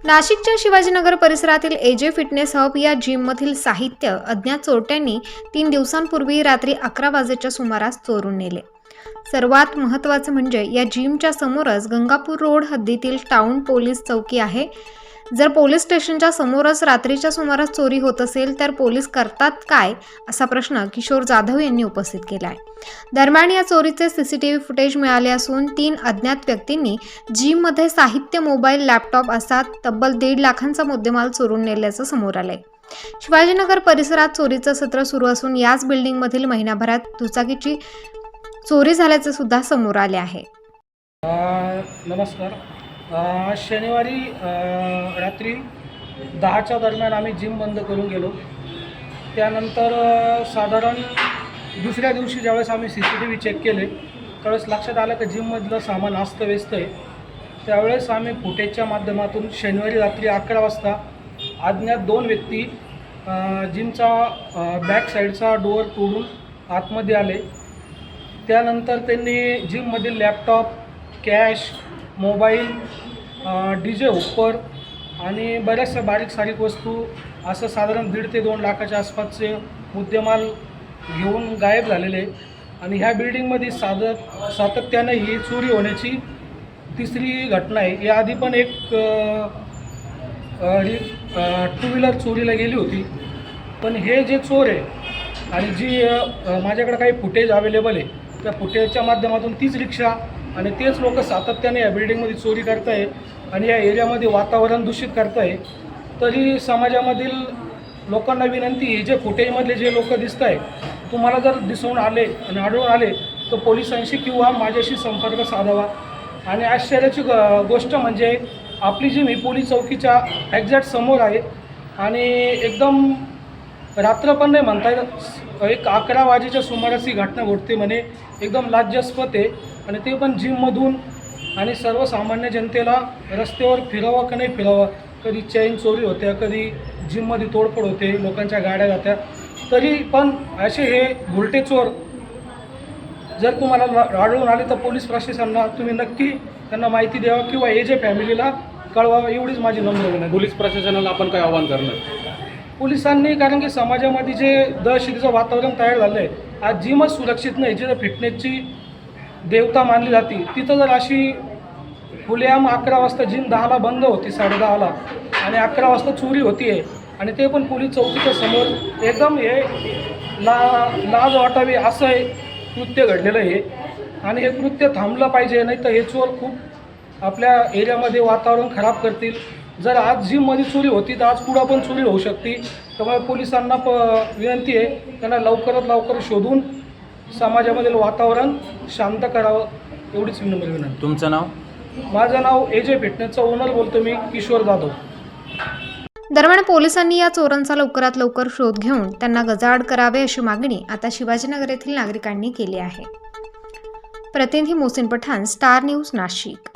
नाशिकच्या शिवाजीनगर परिसरातील AJ fitness hub या जिममधील साहित्य अज्ञात चोरट्यांनी 3 दिवसांपूर्वी रात्री 11 वाजेच्या सुमारास चोरून नेले। सर्वात महत्त्वाचं म्हणजे या जिमच्या समोरच गंगापूर रोड हद्दीतील टाउन पोलीस चौकी आहे। जर पोलीस स्टेशनच्या समोरच रात्रीच्या सुमारास चोरी होत असेल तर पोलीस करतात काय, असा प्रश्न किशोर जाधव यांनी उपस्थित केला आहे। दरम्यान या चोरीचे सीसीटीव्ही फुटेज मिळाले असून 3 अज्ञात व्यक्तींनी जिममध्ये साहित्य, मोबाईल, लॅपटॉप असा तब्बल 1.5 लाखांचा मुद्देमाल चोरून नेल्याचं समोर आलंय। शिवाजीनगर परिसरात चोरीचं सत्र सुरू असून याच बिल्डिंगमधील महिनाभरात दुचाकीची चोरी झाल्याचे सुद्धा समोर आले आहे। नमस्कार। शनिवारी रात्री 10च्या दरम्यान आम्ही जिम बंद करून गेलो। त्यानंतर साधारण दुसऱ्या दिवशी ज्यावेळेस आम्ही CCTV चेक केले त्यावेळेस लक्षात आलं की जिममधलं सामान अस्तव्यस्त आहे। त्यावेळेस आम्ही फुटेजच्या माध्यमातून शनिवारी रात्री 11 वाजता अज्ञात 2 व्यक्ती जिमचा बॅक साईडचा डोअर तोडून आतमध्ये आले। त्यानंतर त्यांनी जिममधील लॅपटॉप, कॅश, मोबाईल, DJ हुपर आणि बऱ्याचशा बारीक सारीक वस्तू असं साधारण 1.5 ते 2 लाखाच्या आसपासचे मुद्देमाल घेऊन गायब झालेले। आणि ह्या बिल्डिंगमध्ये सातत्याने ही चोरी होण्याची तिसरी घटना आहे। याआधी पण एक 2 व्हीलर चोरीला गेली होती। पण हे जे चोर आहे आणि जी माझ्याकडे काही फुटेज अवेलेबल आहे त्या फुटेजच्या माध्यमातून तीच रिक्षा आणि तेच लोक सातत्याने या बिल्डिंगमध्ये चोरी करत आहे आणि या एरियामध्ये वातावरण दूषित करत आहे। तरी समाजामधील लोकांना विनंती, हे जे फुटेजमधले जे लोक दिसत आहे तुम्हाला जर दिसून आले आणि आढळून आले तर पोलिसांशी किंवा माझ्याशी संपर्क साधावा। आणि आश्चर्याची गोष्ट म्हणजे आपली जिम ही पोलीस चौकीच्या एक्झॅक्ट समोर आहे आणि एकदम रात्र पण नाही म्हणता येत, एक 11 वाजेच्या सुमारास ही घटना घडते म्हणे। एकदम लाज्यास्पद आहे आणि ते पण जिममधून। आणि सर्वसामान्य जनतेला रस्त्यावर फिरावं का नाही फिरावं, कधी चैन चोरी होत्या, कधी जिममध्ये तोडफोड होते, लोकांच्या गाड्या जात्या, तरी पण असे हे भुलटे चोर जर तुम्हाला आढळून आले तर पोलीस प्रशासनाला तुम्ही नक्की त्यांना माहिती द्यावा किंवा एजे फॅमिलीला कळवावं, एवढीच माझी नम्र विनंती। पोलीस प्रशासनाला आपण काय आवाहन करणार? पोलिसांनी, कारण की समाजामध्ये जे दहशतीचं वातावरण तयार झालं आहे, आज जिमच सुरक्षित नाही, जिथं फिटनेसची देवता मानली जाते तिथं जर अशी खुलेआम 11 वाजता जिम 10ला बंद होती, 10:30ला, आणि 11 वाजता चोरी होती आहे आणि ते पण पोलीस चौकीच्या समोर, एकदम हे लाज वाटावी असं हे कृत्य घडलेलं आहे। आणि हे कृत्य थांबलं पाहिजे, नाही तर हे चोर खूप आपल्या एरियामध्ये वातावरण खराब करतील। जर आज जिममध्ये चोरी होती तर आज पुढं पण चोरी होऊ शकते। त्यामुळे पोलिसांना विनंती आहे, त्यांना लवकरात लवकर शोधून समाजामधील वातावरण शांत करावं, एवढीच विनंती। तुमचं नाव? माझं नाव एजे फिटनेसचा ओनर बोलतो मी, किशोर जाधव। दरम्यान पोलिसांनी या चोरांचा लवकरात लवकर शोध घेऊन त्यांना गजाआड करावे अशी मागणी आता शिवाजीनगर येथील नागरिकांनी केली आहे। प्रतिनिधी मोहसिन पठाण, स्टार न्यूज, नाशिक।